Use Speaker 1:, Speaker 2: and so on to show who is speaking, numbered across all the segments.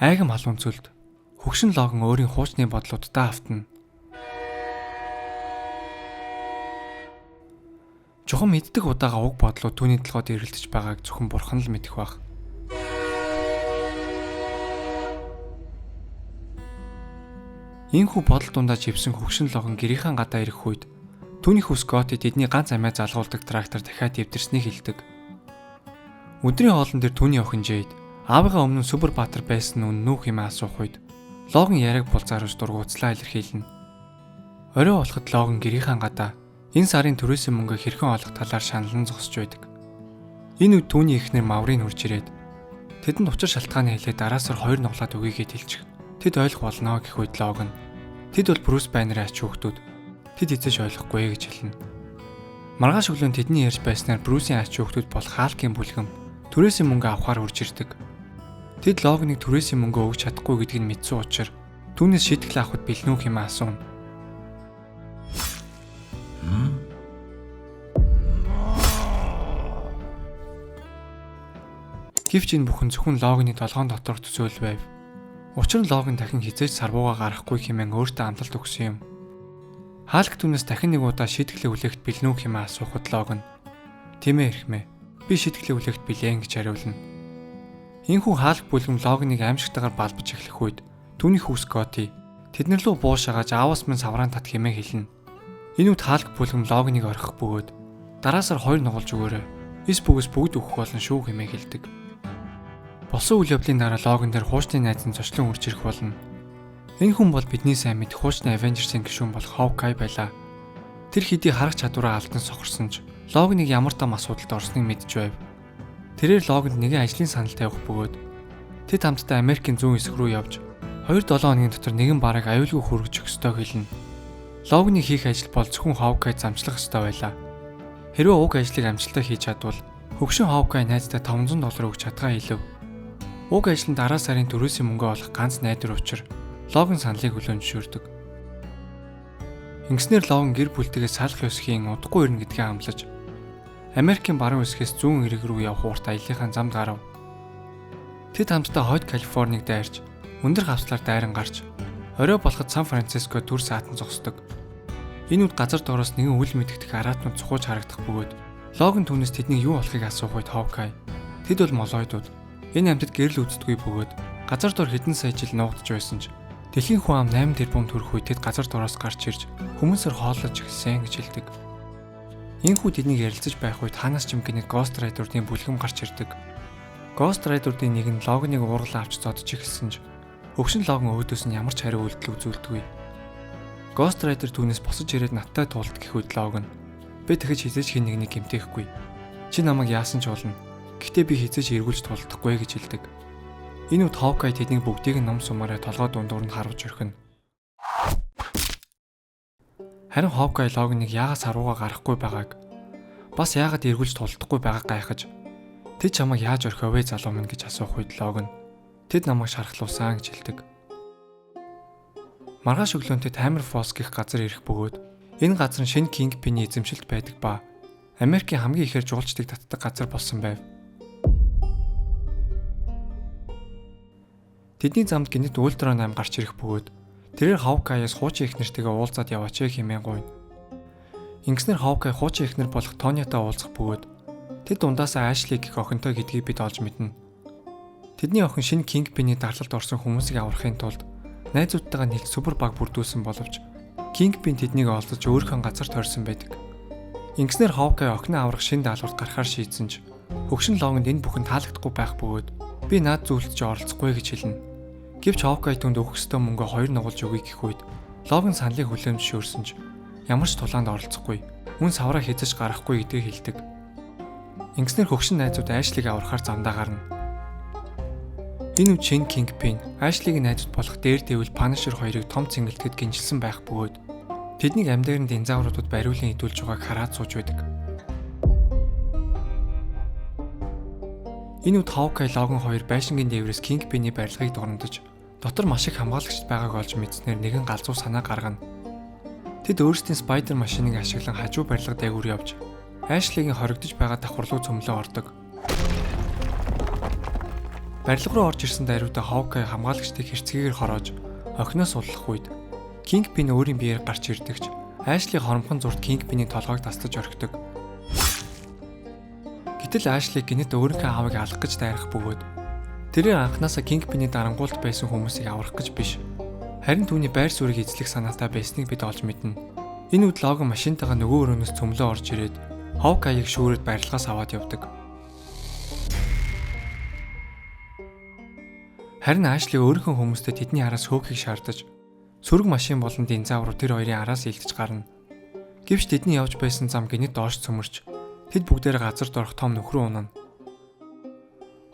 Speaker 1: Айгам халуун цөлд хөгшин Логан өөрийн хуучны бодлуудаа автна. Чухам мэддэг удаага уг бодлууд түүний толгойд эргэлдэж байгааг зөвхөн бурхан л мэдэх баг. Ийхүү бодол дундаа живсэн хөгшин Логан гэрийнхэн гадаа ирэх үед түүний хүү Скотти тэдний ганц амиа залгуулдаг трактор дахиад дэвтэрснийг хэлдэг. Өдрийн хоолн дээр түүний охин Жейд аавыгаа өмнө Супер Баатар байсан нь нүүх юм асуух үед Логан яриаг булзааруулж дургуутслаа илэрхийлнэ. Орой болоход Логан гэрийнхэн гадаа энэ сарын төрөөсөө мөнгө хэрхэн олох талаар шаналн зогсож байдаг. Энэ үед түүний эхнэр Маврын хурж ирээд тэдэнд учир шалтгааны хэлээд дараасаар 2 нуглаад өгье гэж хэлчих. Тэд ойлгох болно гэх үед Логан тэд бол Брюс Байнерын ач хүүхдүүд. Тэд эзэж ойлгохгүй гэж хэлнэ. Маргааш өглөө тэдний ярьж байснаар Брюсийн ач хүүхдүүд бол Халкийн бүлгэм төрөөсөө мөнгө авахар хурж ирдэг. Тэд Логаныг төрөөсөө мөнгө өгч чадахгүй гэдгийг нь мэдсэн учраас түүнээс шийтгэл авахд бэлнүүх юм асууна. Гэвч энэ бүхэн зөвхөн Логаны толгойн доторх төсөөл байв. Учир нь Логан дахин хизээж сарвуугаа гарахгүй хэмээн өөртөө амлалт өгсөн юм. Халк түүнээс дахин нэг удаа шийтгэл хүлээгт бэлнүүх юм асуухад Логан "Тэмээ эрхмээ. Би шийтгэл хүлээгт билээ" гэж хариулна. Ийхүү Халк бүлгэм Логаныг аимшигтайгаар балбаж эхлэх үед түүний хүү Скотти тэднэр лүү буушагааж аавас минь савраан тат хэмээн хэлнэ. Энэ үед Халк бүлгэм Логаныг орхих бөгөөд дараасаар 2 нугалж өгөөрэй. Эс бүгээс бүгд өгөх болно шүү хэмээн хэлдэг. Болсон үйл явдлын дараа Логан дээр хуучны найз нь зочлон үрж ирэх болно. Энэ хүн бол бидний сайн мэд хуучны Avengers-ийн гишүүн болох Hawkeye байлаа. Тэр хэдий харах чадвараа алдан сохорсон ч Логаныг ямар том асуудалд орсныг мэдж байв. Тэрээр Логанд нэгэн ажлын санал тавих бөгөөд тэд хамтдаа Америкийн зүүн хэсэг рүү явж 2-7 хоногийн дотор нэгэн бараг аюулгүй хүргэж өгөх ёстой хэлнэ. Логаны хийх ажил бол зөвхөн Hawkeye замчлах ёстой байлаа. Хэрвээ уг ажлыг амжилттай хийж чадвал хөгшин Hawkeye найздаа $500 өгч чадгаа хэлв. Уг ажил нь дараа сарын төрөөсөө мөнгө олох ганц найдвар учир Логан саналыг хүлээн зөвшөөрдөг. Ингэснээр Логан гэр бүлтэйгээ салах ёсхийн удахгүй ирнэ гэдгээ амлаж Америкийн баруун хэсгээс зүүн эрэг рүү явах урт аяллахын замд гарав. Тэд хамтдаа хойд Калифорниг дайрч өндөр хавцлаар дайран гарч орой болоход Сан Франциско түр саатан зогсдог. Энэ үед газар доороос нэгэн үл мэдэгдэх араатнууд цухууж харагдах бөгөөд Логан түүнээс тэдний юу болохыг асуух үед Hawkeye тэд бол молоидууд. Энэ амьтад гэрэл үздэггүй бөгөөд газар дор хэдэн сая жил нуугдж байсан ч дэлхийн хүн ам 8 тэрбум төрөх үед тэд газар дороос гарч ирж хүмүүсээр хооллож эхэлсэн гэж хэлдэг. Ийхүү тэднийг ярилцаж байх үед хаанаас ч юмгний Ghost Rider-ийн бүлгэм гарч ирдэг. Ghost Rider-ийн нэг нь Логаныг уурлаа авч зодож эхэлсэн ч хөгшин Логан өөдөөс нь ямар ч хариу үйлдэл үзүүлдэггүй. Ghost Rider түүнээс босож ирээд надтай туулд гэх үед Логан "Би тэгэж хизээж хин нэгнийг гэмтээхгүй. Чи намайг яасан ч болно. Гэхдээ би хизээж эргүүлж тулдахгүй" гэж хэлдэг. Энэ үед Hawkeye тэднийг бүгдийг нь ном сумаараа толгой дундуур нь харуулж орхино. Харин Hawkeye Logan-ыг яагаад сарвуугаа гарахгүй байгааг бас яагаад эргүүлж тулдахгүй байгааг гайхаж "Тэд чамайг яаж орхив вэ залуу минь" гэж асуух үед Logan "Тэд намайг шархлуулсан" гэж хэлдэг. Маргааш өглөөнтэй Hammer Falls гэх газар ирэх бөгөөд энэ газар нь шинэ Kingpin-ийн эзэмшилд байдаг ба Америкийн хамгийн ихээр жуулчдыг татдаг газар болсон байв. Тэдний замд гинэт Ultron 8 гарч ирэх бөгөөд тэрээр Hawkeye-с хуучин эхнэртэйгээ уулзаад яваач хэмээн гуйна. Ингэснээр Hawkeye хуучин эхнэр болох Tony-тай уулзах бөгөөд тэд дундаасаа Ashley гэх охинтой гэдгийг бид олж мэднэ. Тэдний охин шинэ Kingpin-ийн дарлалд орсон хүмүүсийг аврахын тулд найзуудтайгаа нийлж супер баг бүрдүүлсэн боловч Kingpin тэднийг олдож өөрийнхөө газарт хорьсон байдаг. Ингэснээр Hawkeye охиноо аврах шинэ даалгаварт гарахаар шийдсэн ч хөгшин Логанд энэ бүхэн таалагдахгүй байх бөгөөд "Би наад зүйлд ч оролцохгүй" гэж хэлнэ. Гэвч Hawkeye түнд өгөх ёстой мөнгө 2 нугалж өгье гэх үед Логан саналыг хүлээн зөвшөөрсөн ч ямар ч тулаанд оролцохгүй, мөн савраа хязгаарч гарахгүй гэдгийг хэлдэг. Ингэснээр хөгшин найзууд Ashley-г аврахаар замдаа гарна. Энэ үед шинэ Kingpin Ashley-гийн найзууд болох Daredevil, Punisher хоёрыг том цэнгэлтэд гинжилсэн байх бөгөөд тэднийг амьдаарн динозавруудад бариулан идүүлж байгааг хараад сууж байдаг. Энэ үед Hawkeye Logan хоёр байшингийн дээврээс Kingpin-ийн барилгыг дурандаж дотор маш их хамгаалагчд байгааг олж мэдснээр нэгэн галзуу санаа гаргана. Тэд өөрсдийн Spider машиныг ашиглан хажуу барилга дээгүүр явж Ashley-гийн хоригдож байгаа давхар руу цөмлөө ордог. Барилга руу орж ирсэн даруйда Hawkeye хамгаалагчдыг хэрцгийгээр хороож охиноос уллах үед Kingpin өөрийн биеэр гарч ирдэгч Ashley хоромхон зурт Kingpin-ийн толгойг тасдаж орхидог. Гэтэл Ashley гинэт өөрийнхөө аавыг алах гэж дайрах бөгөөд тэрээр анханасаа Kingpin-ийн дарангуулт байсан хүмүүсийг аврах гэж биш. Харин түүний байр суурийг эзлэх санаатай байсныг бид олж мэднэ. Энэ үед Logan машинтайгаа нөгөө өрөөнөөс цөмлөө орж ирээд Hawkeye-ыг шүүрээд барилгаас аваад явдаг. Харин Ashley өөрийнхөө хүмүүстэй тэдний араас хөөхийг шаардаж сөрөг машин болон динозавр тэр хоёрын араас илдэж гарна. Гэвч тэдний явж байсан зам гинэт доош цөмөрч тэд бүгдээр газарт орох том нөхрөө унана.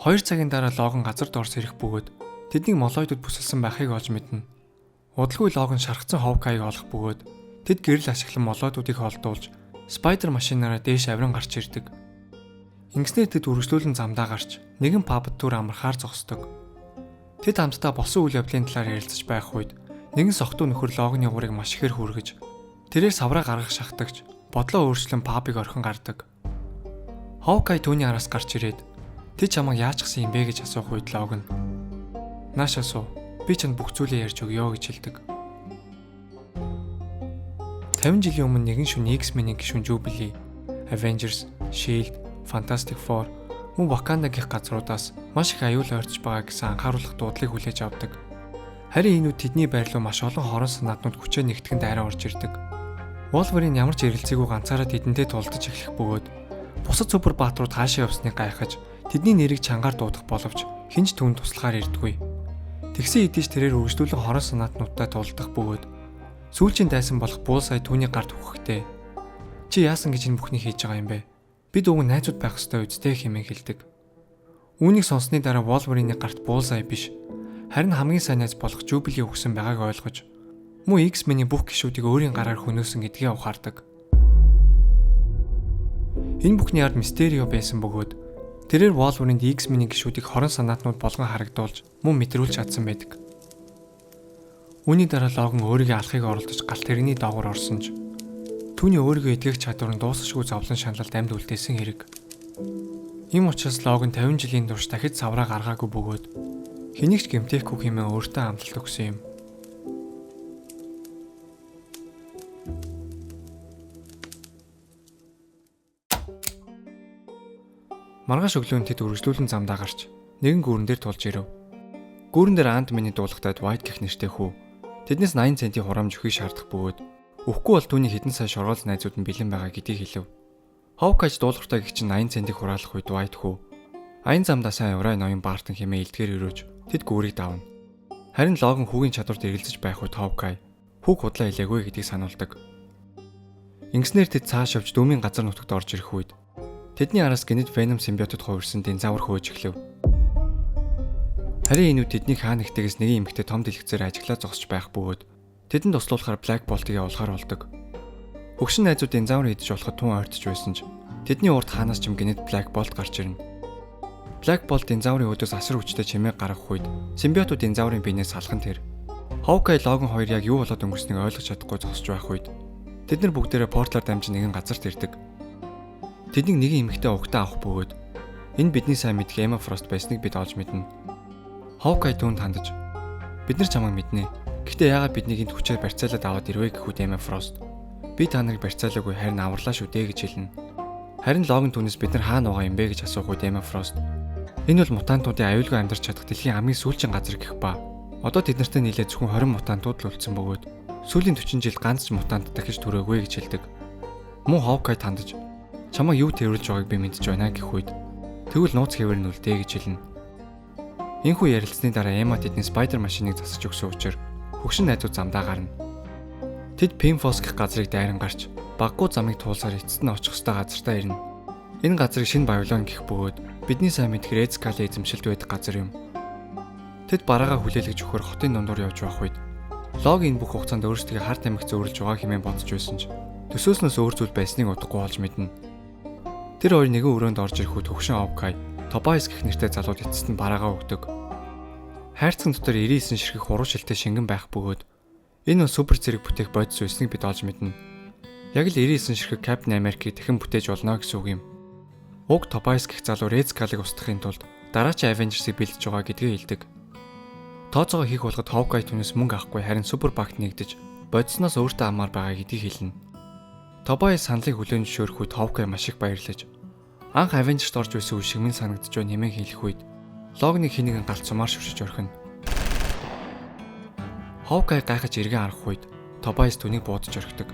Speaker 1: 2 цагийн дараа Logan газарт орс ирэх бөгөөд тэднийг молоидод бүсэлсэн байхыг олж мэднэ. Удалгүй Logan шархсан Hawkeye-г олох бөгөөд тэд гэрэл ашиглан молоодуудыг холдуулж Spider машинаараа дээш авиран гарч ирдэг. Ингэснээр тэд үргэлжлүүлэн замдаа гарч нэгэн пабд түр амархаар зогсдог. Тэд хамтдаа болсон үйл явдлын талаар ярилцаж байх үед нэгэн сохтуу нөхөр Logan-ы уурыг маш ихээр хүргэж тэрээр савраа гаргах шахтагч бодлоо өөрчлөн пабыг орхин гардаг. Hawkeye түүний араас гарч ирээд "Тэ чамайг яаж гсэн юм бэ?" гэж асуух үед Logan "Наашаа суу. Би чанд бүх зүйлээ ярьж өгье" гэж хэлдэг. 50 жилийн өмнө нэгэн шөнө X-Men-ийн гишүүн Jubilee, Avengers, Shield, Fantastic Four мөн Wakanda гэх газруудаас маш их аюул ойртож байгаа гэсэн анхааруулах дуудлыг хүлээж авдаг. Харин энэ үед тэдний байр руу маш олон хорон санаатнууд хүчээр нэгтгэн дайраа орж ирдэг. Wolverine ямар ч эргэлзээгүй ганцаараа тэдэнтэй тулдаж эхлэх бөгөөд бусад супер баатрууд хаашаа явсныг гайхаж тэдний нэрийг чангаар дуудах боловч хинч түүнд туслахаар ирдэггүй. Тэгсэн хэдий ч тэрээр үргэлжлүүлэн хорон санаатнуудтай тулдах бөгөөд сүүлчийн дайсан болох Bullseye түүний гарт хүхэхдээ "Чи яасан гэж энэ бүхнийг хийж байгаа юм бэ? Бид уг найзууд байх ёстой үстэй" хэмээн хэлдэг. Үүнийг сонссны дараа Wolverine-ийн гарт Bullseye биш, харин хамгийн сайн найз болох Jubilee өгсөн байгааг ойлгож мөн X-Men-ийн бүх гишүүдийг өөрийн гараар хөнөөсөн гэдгээ ухаардаг. Энэ бүхний ард Mysterio байсан бөгөөд тэрээр Wolverine-д X-Men-ийн гишүүдийг хорон санаатнууд болгон харагдуулж мөн мэдрүүлж чадсан байдаг. Үүний дараа Logan өөрийгөө алахыг оролдож галт тэрэгний доогуур орсон ч түүний өөрийгөө эдгэх чадвар нь дуусахгүй зовлон шаналлд амьд үлдээсэн хэрэг. Ийм учраас Logan 50 жилийн турш дахид савраа гаргаагүй бөгөөд хэнийг ч гэмтээхгүй хэмээн өөртөө амлалт өгсөн юм. Маргааш өглөө тэд үргэлжлүүлэн замдаа гарч нэгэн гүүрэн дээр тулж ирэв. Гүүрэн дээр Ant-Man-ийн дуулахтай Dwight гэх нэртэй хүү тэднээс 80 центийн хураамж өгөхийг шаардах бөгөөд өгөхгүй бол түүний хэдэн сая шоргоол найзууд нь бэлэн байгаа гэдгийг хэлв. Hawkeye дуулахтай гэх чинь 80 центийг хураалах үед Dwight хүү аян замдаа сайн урай ноён Бартон хэмээн илтгэр өрөөж тэд гүүрийг давна. Харин Logan хүүгийн чадварт эргэлзэж байх үед Hawkeye хүүг худлаа хэлээгүй гэдгийг сануулдаг. Ингэснээр тэд цааш явж дүүмийн газар нутагт орж ирэх үед тэдний араас гинэт Venom симбиотод хувирсан динозавр хөөж эхлэв. Харин энэ үед тэдний хаа нэгтээс нэгэн эмэгтэй том дэлгэцээр ажиглаа зогсож байх бөгөөд тэдэнд туслуулахаар Black Bolt-ыг явуулахаар болдог. Хөгшин найзууд динозаврыг идэж болоход тун ойртож байсан ч тэдний урд хаанаас ч юм гинэт Black Bolt гарч ирнэ. Black Bolt динозаврын өдөөс асар хүчтэй чимээ гаргах үед симбиотууд динозаврын биенээс салхан тэр. Hawkeye Logan хоёр яг юу болоод өнгөрснийг ойлгож чадахгүй зогсож байх үед тэд нар бүгдээрээ портлоор дамжин нэгэн газарт ирдэг. Тэднийг нэгэн эмэгтэй угтаа авах бөгөөд энэ бидний сайн мэдх Emma Frost байсныг бид олж мэднэ. Hawkeye түүнд хандаж "Бид нар чамайг мэднэ. Гэхдээ яагаад биднийг энд хүчээр барьцаалаад аваад ирвэ" гэхүүд Emma Frost "Би та нарыг барьцаалаагүй харин аварлаа шүү дээ" гэж хэлнэ. Харин Logan түүнээс "Бид нар хаана байгаа юм бэ" гэж асуух үед Emma Frost "Энэ бол мутантуудын аюулгүй амьдарч чадах дэлхийн хамгийн сүүлчийн газар гэх ба. Одоо тэд нартай нийлээд зөвхөн 20 мутантууд л үлдсэн бөгөөд сүүлийн 40 жил ганц ч мутант дахиж төрөөгүй" гэж хэлдэг. Мөн Hawkeye тандаж "Чамайг юу тэрвэрлж байгааг би мэдэж байна" гэх үед "Тэгвэл нууц хэвээр нь үлдээ" гэж хэлнэ. Энэхүү ярилцсны дараа Emma тэдний Spider машиныг засаж өгсөн учраас хөгшин найзууд замдаа гарна. Тэд Pinfos гэх газрыг дайран гарч баггүй замыг туулсаар эцэст нь очих ёстой газартаа ирнэ. Энэ газрыг шинэ Babylon гэх бөгөөд бидний сайн мэдэх Red Skull эзэмшилд байдаг газар юм. Тэд бараагаа хүлээлгэж өгөхөр хотын дундуур явж байх үед Logan энэ бүх хугацаанд өөрсдөө хар тамхи зөөрөлж байгаа хэмээн бодож байсан ч төсөөснөөс өөр зүйл байсныг удахгүй олж мэднэ. Тэр хоёр нэгэн өрөөнд орж ирэхэд хөгшин Hawkeye Tobias гэх нэртэй залууд эцэст нь бараагаа өгдөг. Хайрцаг дотор 99 ширхэг хуруу шилтэй шингэн байх бөгөөд энэ нь супер зэрэг бүтээх бодис байсныг бид олж мэднэ. Яг л 99 ширхэг Captain America-ийг дахин бүтээж болно гэсэн үг юм. Уг Tobias гэх залуу Red Skull-ыг устгахын тулд дараачийн Avengers-ыг бэлдэж байгаа гэдгээ хэлдэг. Тооцоогоо хийх болгод Hawkeye түүнээс мөнгө авахгүй харин супер багт нэгдэж бодисноос өөртөө амаар байгаа гэдгийг хэлнэ. Tobias саналыг хүлээн зөвшөөрөх үед Hawkeye маш их баярлаж анх Avengers-д орж байсан үе шиг минь санагдаж байна хэмээн хэлэх үед Logan-ыг хинэгэн галт сумаар шүршиж орхино. Hawkeye гайхаж эргэн харах үед Tobias түүнийг буудаж орхидог.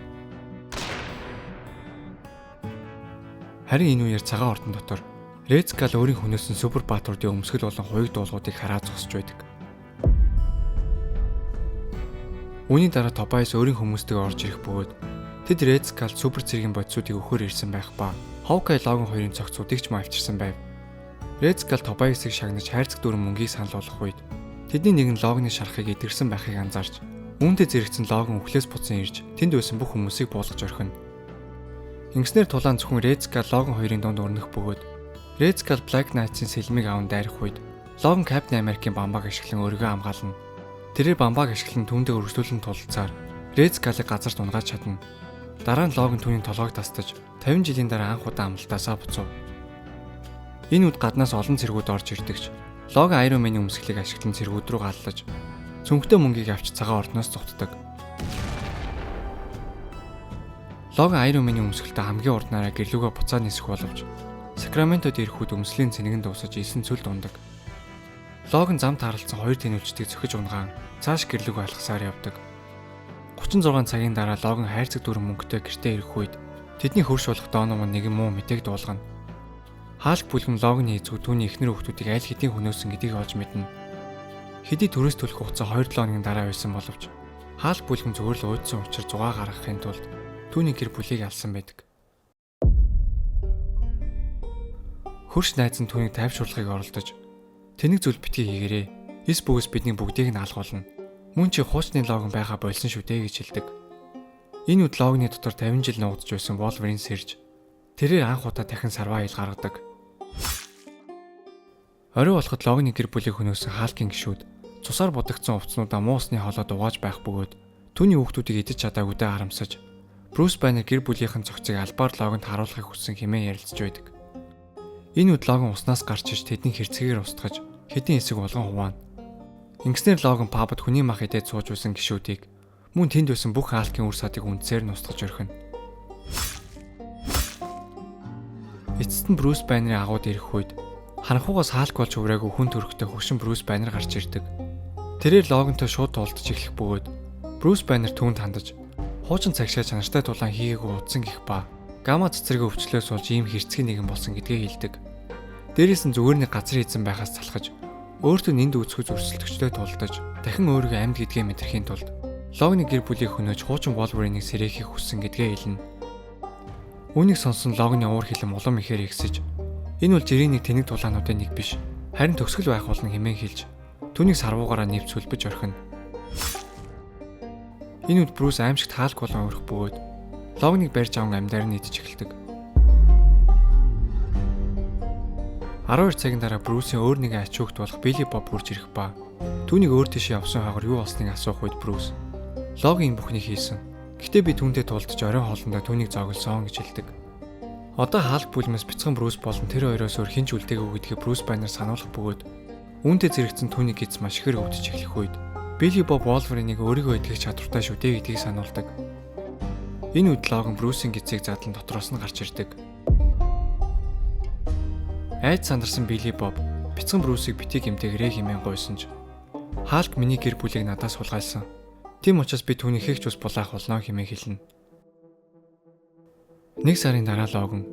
Speaker 1: Харин энэ үеэр цагаан ордон дотор Red Skull өөрийн хүнөөсөн супер баатруудын өмсгөл болон хуйг дуулуудыг хараад зогсож байдаг. Үүний дараа Tobias өөрийн хүмүүстэйг орж ирэх бөгөөд тэд Red Skull супер цэргийн бодисуудыг өгөхөр ирсэн байх ба Hawkeye Logan хоёрын цогцуудыг ч мавчирсан байв. Red Skull Tobias-ыг шагнаж хайрцаг дүрэн мөнгийг санал болгох үед тэдний нэг нь Logan-ы шарахыг идэрсэн байхыг анзаарч үүнтэй зэрэгцэн Logan өхлөөс буцан ирж тэнд байсан бүх хүмүүсийг буулгаж орхино. Ингэснээр тулаан зөвхөн Red Skull Logan хоёрын дунд өрнөх бөгөөд Red Skull Black Knight-ийн сэлмийг аван дайрах үед Logan Captain America-ийн бамбааг ашиглан өөрийгөө хамгаална. Тэрээр бамбааг ашиглан түүндээ өргөжлүүлэн тулцаар Red Skull-ыг газарт унгааж чадна. Дараа нь Logan түүний толгойг тастаж 50 жилийн дараа анх удаа амлалтаасаа буцав. Энэ үед гаднаас олон цэргүүд орж ирдэгч Logan Iron Man-ийн өмсгөлийг ашиглан цэргүүд рүү галлаж цүнхтэй мөнгийг авч цагаан ордноос зугтдаг. Logan Iron Man-ийн өмсгөлтэй хамгийн урднаараа гэрлүүгээ буцаад нисэх боловч Sacramento-д ирэх үед өмслийн цэнэгэн дуусаж 9 цүлд ундаг. Logan зам таарлцсан хоёр тэнүүлчдийг зөхиж унгаан цааш гэрлүүгээ алхасаар явдаг. 36 цагийн дараа Logan хайрцаг дүрэн мөнгөтэй гэртээ ирэх үед тэдний хөрш болох Donovan нэгэн муу мэдээг дуулгана. Хаалт бүлгэн Logan-ы эзгүй түүний эхнэр хүүхдүүдийг аль хэдийн хөнөөсөн гэдгийг олж мэднэ. Хэдий төрөөс төлөх хугацаа 2-7 хоногийн дараа байсан боловч хаалт бүлгэн зүгээр л уйдсан учраас зугаа гаргахын тулд түүний гэр бүлийг алсан байдаг. Хөрш найз нь түүнийг тайвшруулахыг оролдож "Тэнэг зүйл битгий хийгээрэй. Эс бүгс бидний бүгдийг нь алгуулна. Мөн чи хуучны Logan байха болсон шүү дээ" гэж хэлдэг. Энэ үед Logan-ы дотор 50 жил нуугдж байсан Wolverine сэрж тэрээр анх удаа дахин сарваа ил гаргадаг. Орой болоход Logan-ы гэр бүлийг хөнөөсөн Hulk-ийн гишүүд цусаар будагдсан увцнуудаа муу усны холоод угааж байх бөгөөд түүний хүүхдүүдийг идэж чадаагүй дэ харамсаж Bruce Banner гэр бүлийнхэн цогцыг албаар Logan-д харуулахыг хүссэн хэмээн ярилцж байдаг. Энэ үед Logan уснаас гарч иж тэдний хэрцгийгээр устгаж хэдийн хэсэг болгон хуваана. Ингэснээр Logan пабд хүний мах идээд сууж байсан гишүүдийг мөн тэнд байсан бүх Hulk-ийн үр садыг үндсээр нь устгаж орхино. Эцэст нь Bruce Banner-ийн агууд ирэх үед ханхуугаас Hulk болж хувраагүй хүн төрхтэй хөгшин Bruce Banner гарч ирдэг. Тэрээр Logan-той шууд тулдаж эхлэх бөгөөд Bruce Banner түүнд хандаж хуучин цагшаа чанартай тулаан хийгээгүй удсан гих ба гамма цэцэргээ өвчлөөс болж ийм хэрцгий нэгэн болсон гэдгээ хэлдэг. Дээрээс нь зүгээр нэг газар хийсэн байхаас залхаж өөртөө нэнд үүсгэж өрсөлдөгчтэй тулдаж дахин өөрийгөө амьд гэдгээ мэдрэхийн тулд Logan-ы гэр бүлийг хөнөөж хуучин Wolverine-ыг сэрэхийг хүссэн гэдгээ хэлнэ. Үүнийг сонсон Logan-ы уур хилэн улам ихээр ихсэж энэ бол жирийн нэг тэнэг тулаануудын нэг биш харин төгсгөл байх болно хэмээн хэлж түүнийг сарвуугаараа нэвч сүлбэж орхино. Энэ үед Bruce аимшигт Hulk болон өрөх бөгөөд Logan-ыг барьж аван амьдаар нь идэж эхэлдэг. 12 цагийн дараа Bruce-ийн өөр нэгэн ач хүүхэд болох Billy Bob хурж ирэх ба түүнийг өөр тийш явсан хаагар юу болсныг асуух үед Bruce Logan бүхнийг хийсэн. Гэхдээ би түүнтэй тулдаж орой хоолндоо түүнийг зоглосон гэж хэлдэг. Одоо Hulk бүлмээс бяцхан Bruce болон тэр хоёроос өөр хинч үлдээгүй гэдгийг Bruce Banner сануулах бөгөөд үүнтэй зэрэгцэн түүний гиз маш ихээр өвдөж эхлэх үед Billy Bob Wolverine-ыг өөрийгөө идэвхэх чадвартай шүү дээ гэдгийг сануулдаг. Энэ үед Logan Bruce-ийн гизийг задлан дотроос нь гарч ирдэг. Айд сандарсан Billy Bob бяцхан Bruce-ыг битгий гэмтээгрээ хэмээн гуйсан ч Hulk миний гэр бүлийг надаас хулгайлсан. Тийм учраас би түүний хийх ус булаах болно хэмээн хэлнэ. Нэг сарын дараа Logan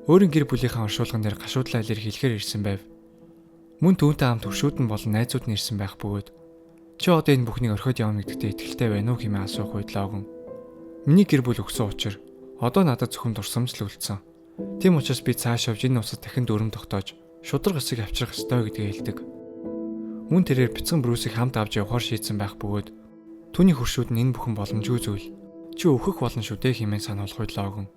Speaker 1: өөрийн гэр бүлийнхээ оршуулган дээр гашуудлаа илэрхийлэхээр ирсэн байв. Мөн түүнтэй хамт өршүүдэн болон найзууд нь ирсэн байх бөгөөд чи одоо энэ бүхнийг орхиод явна гэдэгтээ итгэлтэй байна уу хэмээн асуух үед Logan миний гэр бүл өгсөн учир одоо надад зөвхөн дурсамж л үлдсэн. Тийм учраас би цааш явж энэ усад дахин дүрм тогтоож шудраг эсийг авчрах ёстой гэдгийг хэлдэг. Мөн тэрээр бяцхан Bruce-ыг хамт авч явахаар шийдсэн байх бөгөөд түүний хөршүүд нь энэ бүхэн боломжгүй зүйл чи өөхөх болно шүү дээ хэмээн сануулах үед Logan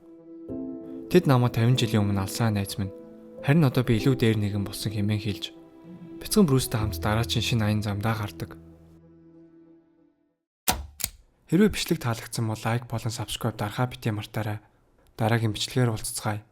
Speaker 1: тэд намайг 50 жилийн өмнө алсан найз минь харин одоо би илүү дээр нэгэн болсон хэмээн хэлж бяцхан Bruce-тэй хамт дараачийн шинэ аян замдаа гардаг. Хэрвээ бичлэг таалагдсан бол лайк болон subscribe дарахаа бити мартаарай. Дараагийн бичлэгээр уулзцгаая.